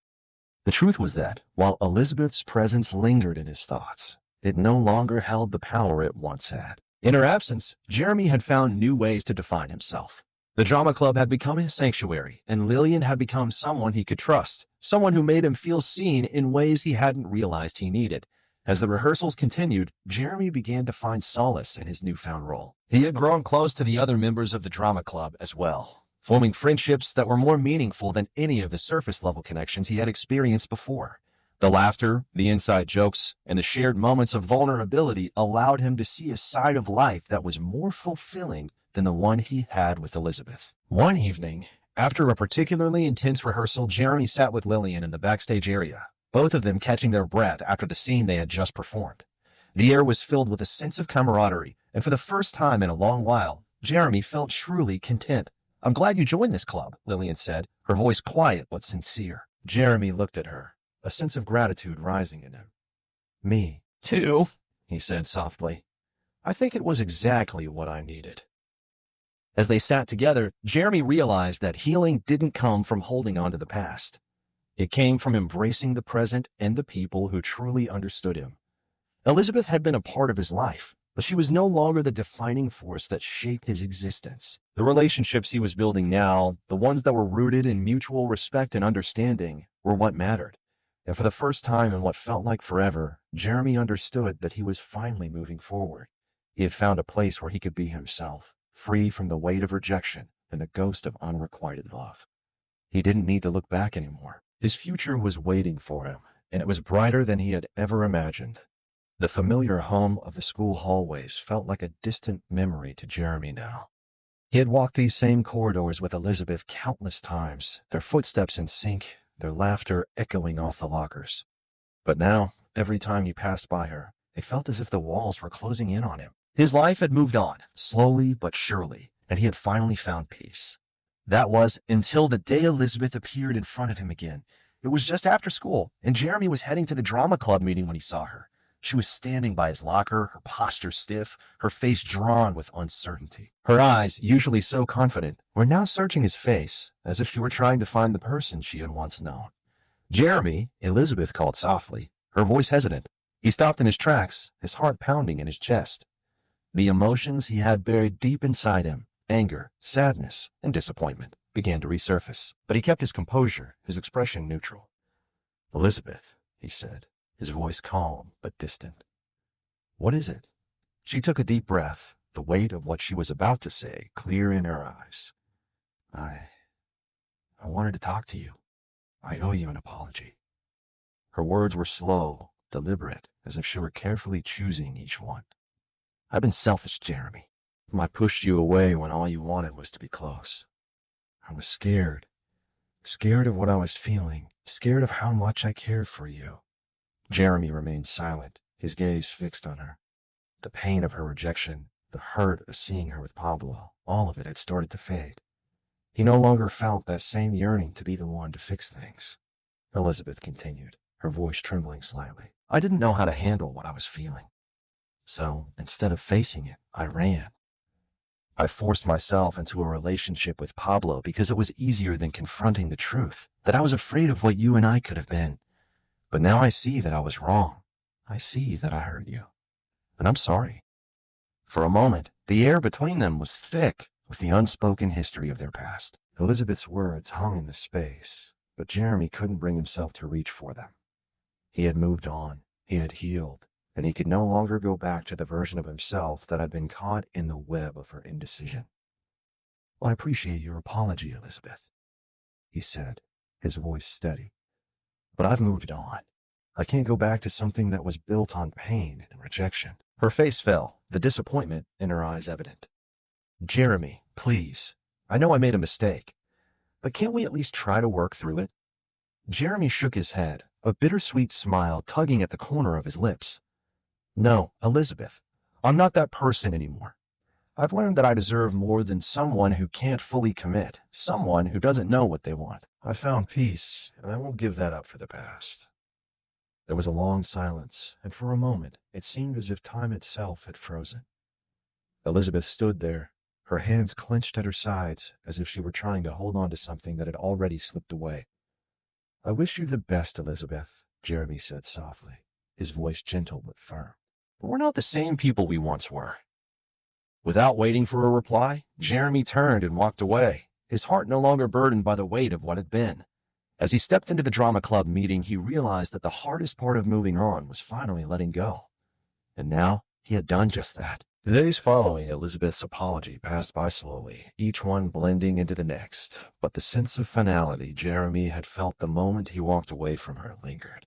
The truth was that, while Elizabeth's presence lingered in his thoughts, it no longer held the power it once had. In her absence, Jeremy had found new ways to define himself. The drama club had become his sanctuary, and Lillian had become someone he could trust, someone who made him feel seen in ways he hadn't realized he needed. As the rehearsals continued, Jeremy began to find solace in his newfound role. He had grown close to the other members of the drama club as well, forming friendships that were more meaningful than any of the surface-level connections he had experienced before. The laughter, the inside jokes, and the shared moments of vulnerability allowed him to see a side of life that was more fulfilling than the one he had with Elizabeth. One evening, after a particularly intense rehearsal, Jeremy sat with Lillian in the backstage area, both of them catching their breath after the scene they had just performed. The air was filled with a sense of camaraderie, and for the first time in a long while, Jeremy felt truly content. "I'm glad you joined this club," Lillian said, her voice quiet but sincere. Jeremy looked at her, a sense of gratitude rising in him. "Me, too," he said softly. "I think it was exactly what I needed." As they sat together, Jeremy realized that healing didn't come from holding on to the past. It came from embracing the present and the people who truly understood him. Elizabeth had been a part of his life, but she was no longer the defining force that shaped his existence. The relationships he was building now, the ones that were rooted in mutual respect and understanding, were what mattered. And for the first time in what felt like forever, Jeremy understood that he was finally moving forward. He had found a place where he could be himself, free from the weight of rejection and the ghost of unrequited love. He didn't need to look back anymore. His future was waiting for him, and it was brighter than he had ever imagined. The familiar hum of the school hallways felt like a distant memory to Jeremy now. He had walked these same corridors with Elizabeth countless times, their footsteps in sync, their laughter echoing off the lockers. But now, every time he passed by her, it felt as if the walls were closing in on him. His life had moved on, slowly but surely, and he had finally found peace. That was until the day Elizabeth appeared in front of him again. It was just after school, and Jeremy was heading to the drama club meeting when he saw her. She was standing by his locker, her posture stiff, her face drawn with uncertainty. Her eyes, usually so confident, were now searching his face, as if she were trying to find the person she had once known. "Jeremy," Elizabeth called softly, her voice hesitant. He stopped in his tracks, his heart pounding in his chest. The emotions he had buried deep inside him, anger, sadness, and disappointment, began to resurface. But he kept his composure, his expression neutral. "Elizabeth," he said, his voice calm but distant. "What is it?" She took a deep breath, the weight of what she was about to say clear in her eyes. I wanted to talk to you. I owe you an apology. Her words were slow, deliberate, as if she were carefully choosing each one. I've been selfish, Jeremy. I pushed you away when all you wanted was to be close. I was scared. Scared of what I was feeling. Scared of how much I cared for you. Jeremy remained silent, his gaze fixed on her. The pain of her rejection, the hurt of seeing her with Pablo, all of it had started to fade. He no longer felt that same yearning to be the one to fix things. Elizabeth continued, her voice trembling slightly. I didn't know how to handle what I was feeling. So, instead of facing it, I ran. I forced myself into a relationship with Pablo because it was easier than confronting the truth, that I was afraid of what you and I could have been. But now I see that I was wrong. I see that I hurt you. And I'm sorry. For a moment, the air between them was thick with the unspoken history of their past. Elizabeth's words hung in the space, but Jeremy couldn't bring himself to reach for them. He had moved on, he had healed, and he could no longer go back to the version of himself that had been caught in the web of her indecision. Well, I appreciate your apology, Elizabeth, he said, his voice steady. But I've moved on. I can't go back to something that was built on pain and rejection. Her face fell, the disappointment in her eyes evident. Jeremy, please. I know I made a mistake, but can't we at least try to work through it? Jeremy shook his head, a bittersweet smile tugging at the corner of his lips. No, Elizabeth, I'm not that person anymore. I've learned that I deserve more than someone who can't fully commit, someone who doesn't know what they want. I found peace, and I won't give that up for the past. There was a long silence, and for a moment it seemed as if time itself had frozen. Elizabeth stood there, her hands clenched at her sides, as if she were trying to hold on to something that had already slipped away. I wish you the best, Elizabeth, Jeremy said softly, his voice gentle but firm. But we're not the same people we once were. Without waiting for a reply, Jeremy turned and walked away, his heart no longer burdened by the weight of what had been. As he stepped into the drama club meeting, he realized that the hardest part of moving on was finally letting go. And now he had done just that. The days following Elizabeth's apology passed by slowly, each one blending into the next, but the sense of finality Jeremy had felt the moment he walked away from her lingered.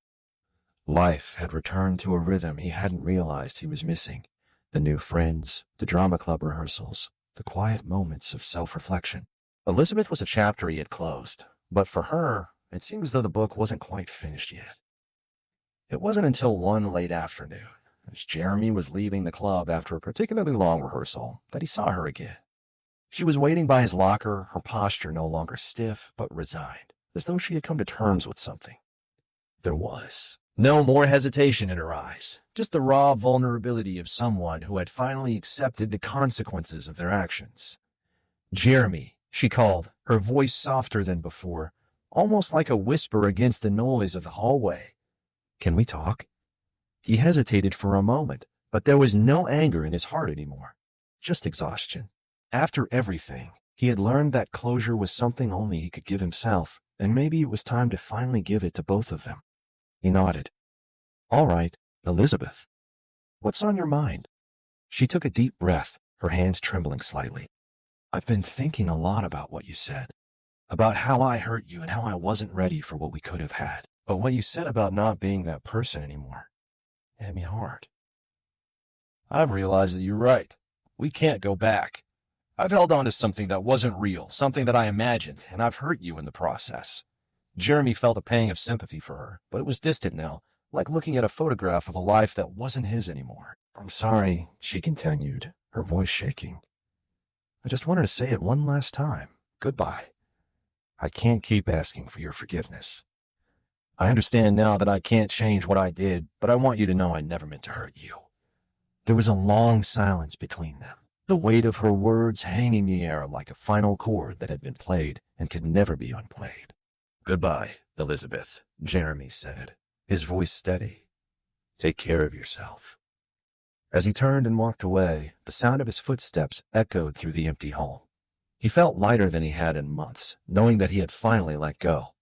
Life had returned to a rhythm he hadn't realized he was missing. The new friends, the drama club rehearsals, the quiet moments of self-reflection. Elizabeth was a chapter he had closed, but for her, it seemed as though the book wasn't quite finished yet. It wasn't until one late afternoon, as Jeremy was leaving the club after a particularly long rehearsal, that he saw her again. She was waiting by his locker, her posture no longer stiff, but resigned, as though she had come to terms with something. There was no more hesitation in her eyes, just the raw vulnerability of someone who had finally accepted the consequences of their actions. Jeremy, she called, her voice softer than before, almost like a whisper against the noise of the hallway. Can we talk? He hesitated for a moment, but there was no anger in his heart anymore, just exhaustion. After everything, he had learned that closure was something only he could give himself, and maybe it was time to finally give it to both of them. He nodded. All right, Elizabeth. What's on your mind? She took a deep breath, her hands trembling slightly. I've been thinking a lot about what you said, about how I hurt you and how I wasn't ready for what we could have had. But what you said about not being that person anymore, it hit me hard. I've realized that you're right. We can't go back. I've held on to something that wasn't real, something that I imagined, and I've hurt you in the process. Jeremy felt a pang of sympathy for her, but it was distant now, like looking at a photograph of a life that wasn't his anymore. I'm sorry, she continued, her voice shaking. I just wanted to say it one last time. Goodbye. I can't keep asking for your forgiveness. I understand now that I can't change what I did, but I want you to know I never meant to hurt you. There was a long silence between them, the weight of her words hanging in the air like a final chord that had been played and could never be unplayed. Goodbye, Elizabeth, Jeremy said, his voice steady. Take care of yourself. As he turned and walked away, the sound of his footsteps echoed through the empty hall. He felt lighter than he had in months, knowing that he had finally let go.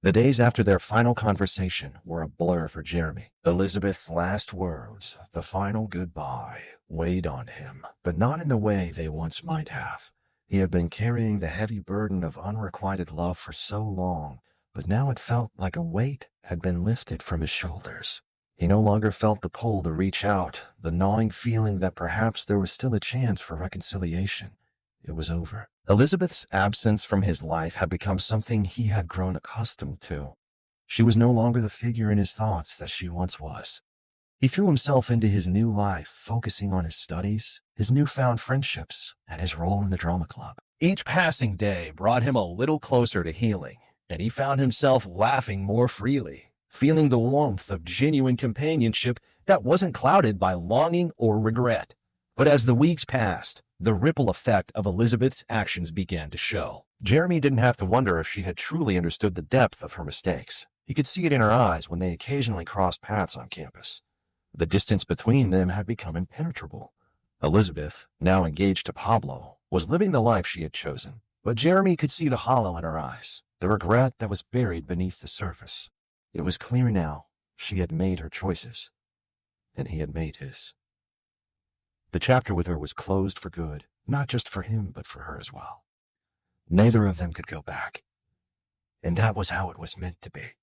The days after their final conversation were a blur for Jeremy. Elizabeth's last words, the final goodbye, weighed on him, but not in the way they once might have. He had been carrying the heavy burden of unrequited love for so long, but now it felt like a weight had been lifted from his shoulders. He no longer felt the pull to reach out, the gnawing feeling that perhaps there was still a chance for reconciliation. It was over. Elizabeth's absence from his life had become something he had grown accustomed to. She was no longer the figure in his thoughts that she once was. He threw himself into his new life, focusing on his studies, his newfound friendships, and his role in the drama club. Each passing day brought him a little closer to healing, and he found himself laughing more freely, feeling the warmth of genuine companionship that wasn't clouded by longing or regret. But as the weeks passed, the ripple effect of Elizabeth's actions began to show. Jeremy didn't have to wonder if she had truly understood the depth of her mistakes. He could see it in her eyes when they occasionally crossed paths on campus. The distance between them had become impenetrable. Elizabeth, now engaged to Pablo, was living the life she had chosen, but Jeremy could see the hollow in her eyes, the regret that was buried beneath the surface. It was clear now she had made her choices, and he had made his. The chapter with her was closed for good, not just for him, but for her as well. Neither of them could go back, and that was how it was meant to be.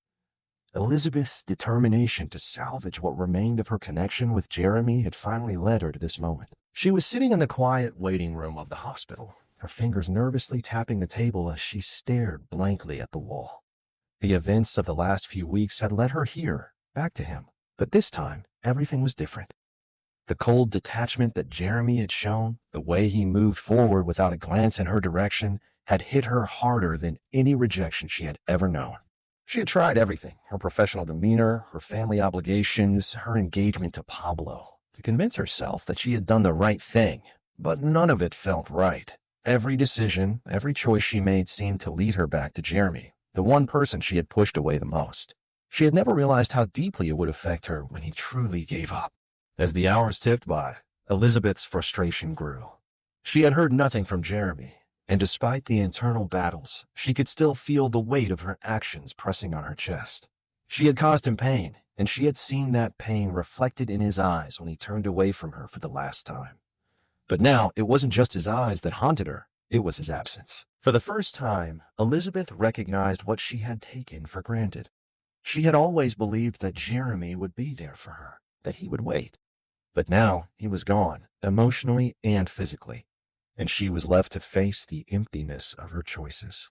Elizabeth's determination to salvage what remained of her connection with Jeremy had finally led her to this moment. She was sitting in the quiet waiting room of the hospital, her fingers nervously tapping the table as she stared blankly at the wall. The events of the last few weeks had led her here, back to him, but this time everything was different. The cold detachment that Jeremy had shown, the way he moved forward without a glance in her direction, had hit her harder than any rejection she had ever known. She had tried everything, her professional demeanor, her family obligations, her engagement to Pablo, to convince herself that she had done the right thing, but none of it felt right. Every decision, every choice she made seemed to lead her back to Jeremy, the one person she had pushed away the most. She had never realized how deeply it would affect her when he truly gave up. As the hours ticked by, Elizabeth's frustration grew. She had heard nothing from Jeremy, and despite the internal battles, she could still feel the weight of her actions pressing on her chest. She had caused him pain, and she had seen that pain reflected in his eyes when he turned away from her for the last time. But now, it wasn't just his eyes that haunted her, it was his absence. For the first time, Elizabeth recognized what she had taken for granted. She had always believed that Jeremy would be there for her, that he would wait. But now, he was gone, emotionally and physically, and she was left to face the emptiness of her choices.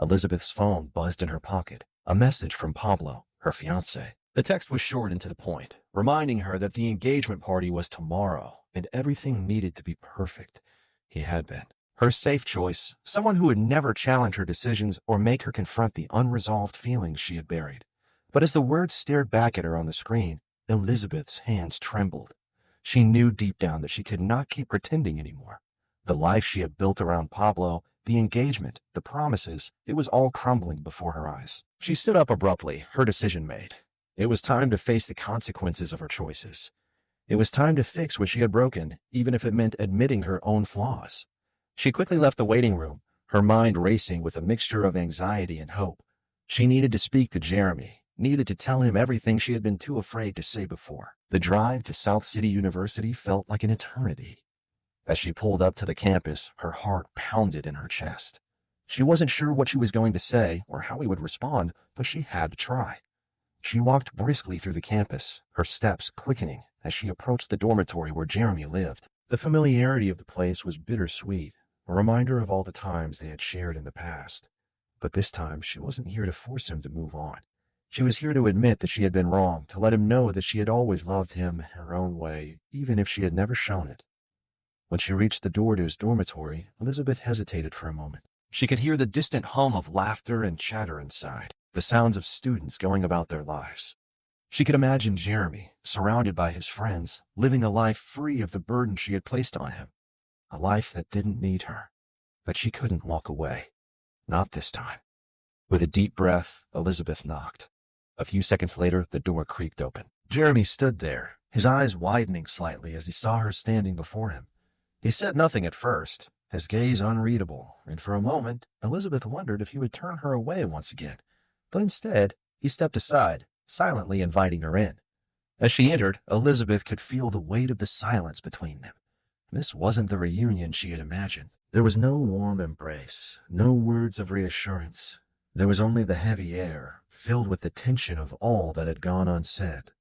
Elizabeth's phone buzzed in her pocket, a message from Pablo, her fiancé. The text was short and to the point, reminding her that the engagement party was tomorrow, and everything needed to be perfect. He had been. Her safe choice, someone who would never challenge her decisions or make her confront the unresolved feelings she had buried. But as the words stared back at her on the screen, Elizabeth's hands trembled. She knew deep down that she could not keep pretending anymore. The life she had built around Pablo, the engagement, the promises, it was all crumbling before her eyes. She stood up abruptly, her decision made. It was time to face the consequences of her choices. It was time to fix what she had broken, even if it meant admitting her own flaws. She quickly left the waiting room, her mind racing with a mixture of anxiety and hope. She needed to speak to Jeremy, needed to tell him everything she had been too afraid to say before. The drive to South City University felt like an eternity. As she pulled up to the campus, her heart pounded in her chest. She wasn't sure what she was going to say or how he would respond, but she had to try. She walked briskly through the campus, her steps quickening as she approached the dormitory where Jeremy lived. The familiarity of the place was bittersweet, a reminder of all the times they had shared in the past. But this time, she wasn't here to force him to move on. She was here to admit that she had been wrong, to let him know that she had always loved him in her own way, even if she had never shown it. When she reached the door to his dormitory, Elizabeth hesitated for a moment. She could hear the distant hum of laughter and chatter inside, the sounds of students going about their lives. She could imagine Jeremy, surrounded by his friends, living a life free of the burden she had placed on him. A life that didn't need her. But she couldn't walk away. Not this time. With a deep breath, Elizabeth knocked. A few seconds later, the door creaked open. Jeremy stood there, his eyes widening slightly as he saw her standing before him. He said nothing at first, his gaze unreadable, and for a moment, Elizabeth wondered if he would turn her away once again. But instead, he stepped aside, silently inviting her in. As she entered, Elizabeth could feel the weight of the silence between them. This wasn't the reunion she had imagined. There was no warm embrace, no words of reassurance. There was only the heavy air, filled with the tension of all that had gone unsaid.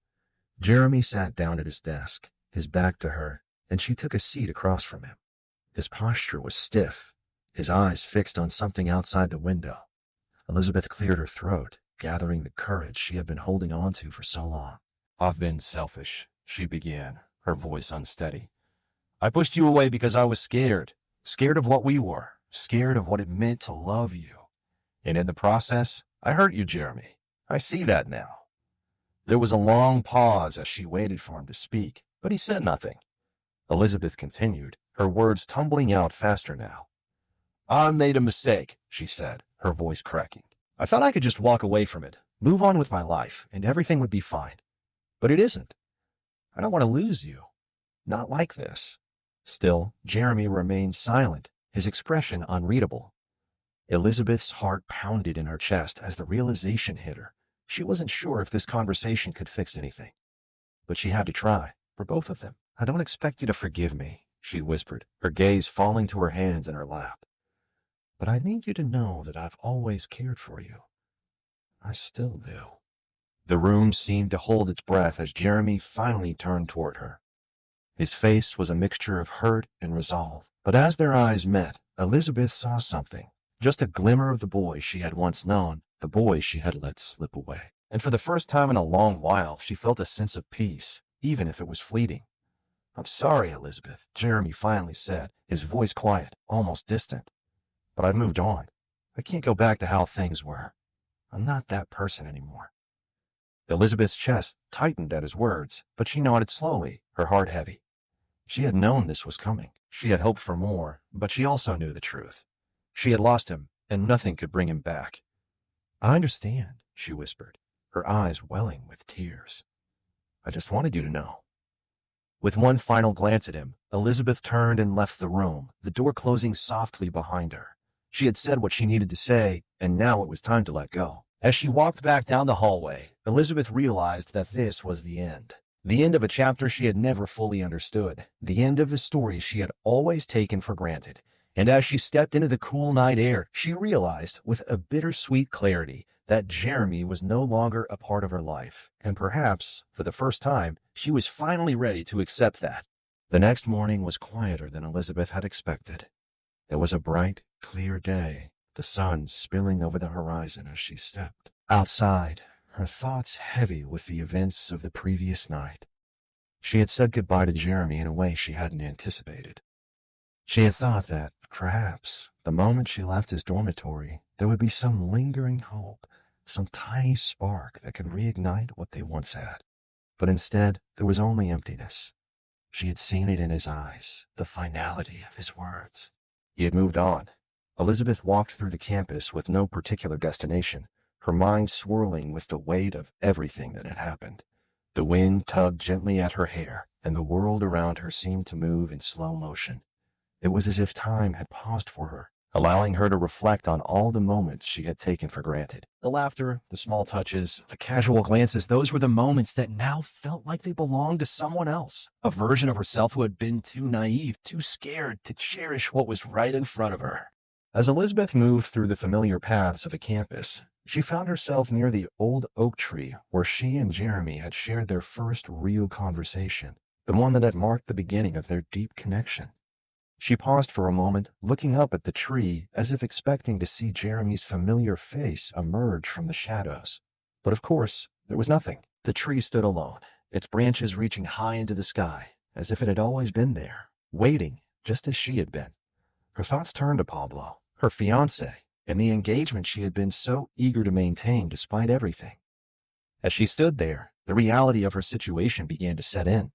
Jeremy sat down at his desk, his back to her, and she took a seat across from him. His posture was stiff, his eyes fixed on something outside the window. Elizabeth cleared her throat, gathering the courage she had been holding on to for so long. "I've been selfish," she began, her voice unsteady. "I pushed you away because I was scared. Scared of what we were. Scared of what it meant to love you. And in the process, I hurt you, Jeremy. I see that now." There was a long pause as she waited for him to speak, but he said nothing. Elizabeth continued, her words tumbling out faster now. "I made a mistake," she said, her voice cracking. "I thought I could just walk away from it, move on with my life, and everything would be fine. But it isn't. I don't want to lose you. Not like this." Still, Jeremy remained silent, his expression unreadable. Elizabeth's heart pounded in her chest as the realization hit her. She wasn't sure if this conversation could fix anything. But she had to try, for both of them. "I don't expect you to forgive me," she whispered, her gaze falling to her hands in her lap. "But I need you to know that I've always cared for you. I still do." The room seemed to hold its breath as Jeremy finally turned toward her. His face was a mixture of hurt and resolve. But as their eyes met, Elizabeth saw something. Just a glimmer of the boy she had once known, the boy she had let slip away. And for the first time in a long while, she felt a sense of peace, even if it was fleeting. "I'm sorry, Elizabeth," Jeremy finally said, his voice quiet, almost distant. "But I've moved on. I can't go back to how things were. I'm not that person anymore." Elizabeth's chest tightened at his words, but she nodded slowly, her heart heavy. She had known this was coming. She had hoped for more, but she also knew the truth. She had lost him, and nothing could bring him back. "I understand," she whispered, her eyes welling with tears. "I just wanted you to know." With one final glance at him, Elizabeth turned and left the room, the door closing softly behind her. She had said what she needed to say, and now it was time to let go. As she walked back down the hallway, Elizabeth realized that this was the end. The end of a chapter she had never fully understood. The end of a story she had always taken for granted. And as she stepped into the cool night air, she realized, with a bittersweet clarity, that Jeremy was no longer a part of her life. And perhaps, for the first time, she was finally ready to accept that. The next morning was quieter than Elizabeth had expected. It was a bright, clear day, the sun spilling over the horizon as she stepped outside, her thoughts heavy with the events of the previous night. She had said goodbye to Jeremy in a way she hadn't anticipated. She had thought that, perhaps, the moment she left his dormitory, there would be some lingering hope, some tiny spark that could reignite what they once had. But instead, there was only emptiness. She had seen it in his eyes, the finality of his words. He had moved on. Elizabeth walked through the campus with no particular destination, her mind swirling with the weight of everything that had happened. The wind tugged gently at her hair, and the world around her seemed to move in slow motion. It was as if time had paused for her, allowing her to reflect on all the moments she had taken for granted. The laughter, the small touches, the casual glances, those were the moments that now felt like they belonged to someone else, a version of herself who had been too naive, too scared to cherish what was right in front of her. As Elizabeth moved through the familiar paths of a campus, she found herself near the old oak tree where she and Jeremy had shared their first real conversation, the one that had marked the beginning of their deep connection. She paused for a moment, looking up at the tree as if expecting to see Jeremy's familiar face emerge from the shadows. But of course, there was nothing. The tree stood alone, its branches reaching high into the sky, as if it had always been there, waiting, just as she had been. Her thoughts turned to Pablo, her fiancé, and the engagement she had been so eager to maintain despite everything. As she stood there, the reality of her situation began to set in.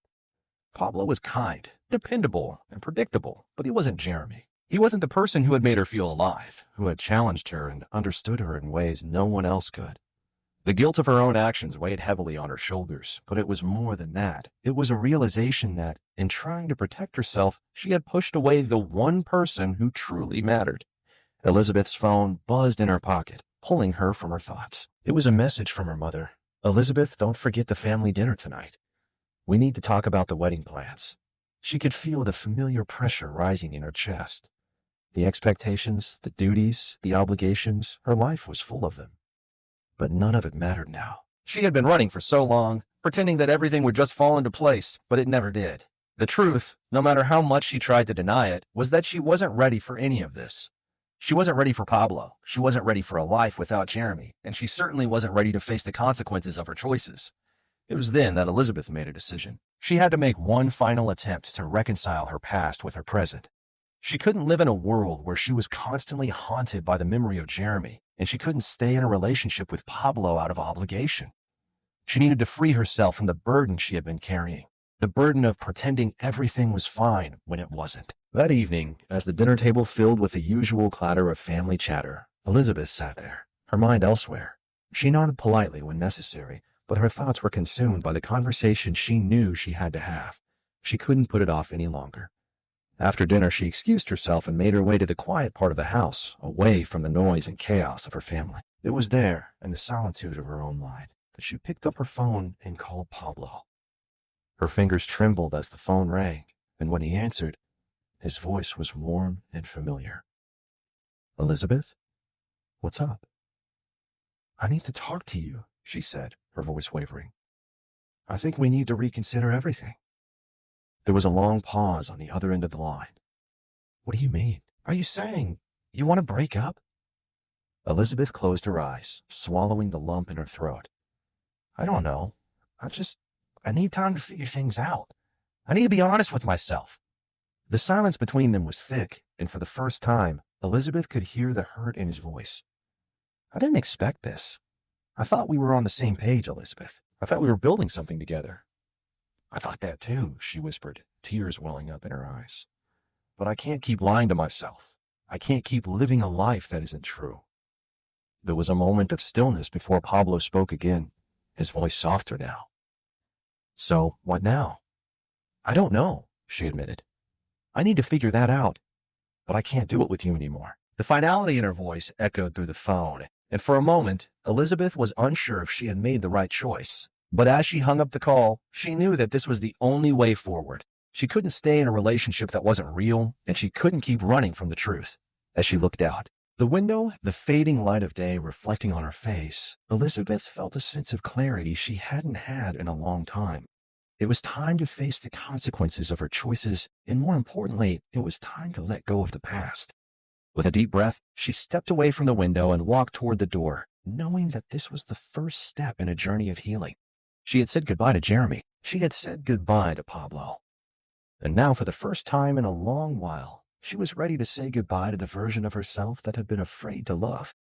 Pablo was kind, dependable, and predictable, but he wasn't Jeremy. He wasn't the person who had made her feel alive, who had challenged her and understood her in ways no one else could. The guilt of her own actions weighed heavily on her shoulders, but it was more than that. It was a realization that, in trying to protect herself, she had pushed away the one person who truly mattered. Elizabeth's phone buzzed in her pocket, pulling her from her thoughts. It was a message from her mother. "Elizabeth, don't forget the family dinner tonight." We need to talk about the wedding plans. She could feel the familiar pressure rising in her chest. The expectations, the duties, the obligations, her life was full of them. But none of it mattered now. She had been running for so long, pretending that everything would just fall into place, but it never did. The truth, no matter how much she tried to deny it, was that she wasn't ready for any of this. She wasn't ready for Pablo. She wasn't ready for a life without Jeremy, and she certainly wasn't ready to face the consequences of her choices. It was then that Elizabeth made a decision. She had to make one final attempt to reconcile her past with her present. She couldn't live in a world where she was constantly haunted by the memory of Jeremy, and she couldn't stay in a relationship with Pablo out of obligation. She needed to free herself from the burden she had been carrying, the burden of pretending everything was fine when it wasn't. That evening, as the dinner table filled with the usual clatter of family chatter, Elizabeth sat there, her mind elsewhere. She nodded politely when necessary, but her thoughts were consumed by the conversation she knew she had to have. She couldn't put it off any longer. After dinner, she excused herself and made her way to the quiet part of the house, away from the noise and chaos of her family. It was there, in the solitude of her own mind, that she picked up her phone and called Pablo. Her fingers trembled as the phone rang, and when he answered, his voice was warm and familiar. "Elizabeth? What's up?" "I need to talk to you," she said, her voice wavering. "I think we need to reconsider everything." There was a long pause on the other end of the line. "What do you mean? Are you saying you want to break up?" Elizabeth closed her eyes, swallowing the lump in her throat. "I don't know. I need time to figure things out. I need to be honest with myself." The silence between them was thick, and for the first time, Elizabeth could hear the hurt in his voice. "I didn't expect this. I thought we were on the same page, Elizabeth. I thought we were building something together." "I thought that too," she whispered, tears welling up in her eyes. "But I can't keep lying to myself. I can't keep living a life that isn't true." There was a moment of stillness before Pablo spoke again, his voice softer now. "So, what now?" "I don't know," she admitted. "I need to figure that out, but I can't do it with you anymore." The finality in her voice echoed through the phone, and for a moment, Elizabeth was unsure if she had made the right choice. But as she hung up the call, she knew that this was the only way forward. She couldn't stay in a relationship that wasn't real, and she couldn't keep running from the truth. As she looked out the window, the fading light of day reflecting on her face, Elizabeth felt a sense of clarity she hadn't had in a long time. It was time to face the consequences of her choices, and more importantly, it was time to let go of the past. With a deep breath, she stepped away from the window and walked toward the door, knowing that this was the first step in a journey of healing. She had said goodbye to Jeremy. She had said goodbye to Pablo. And now, for the first time in a long while, she was ready to say goodbye to the version of herself that had been afraid to love.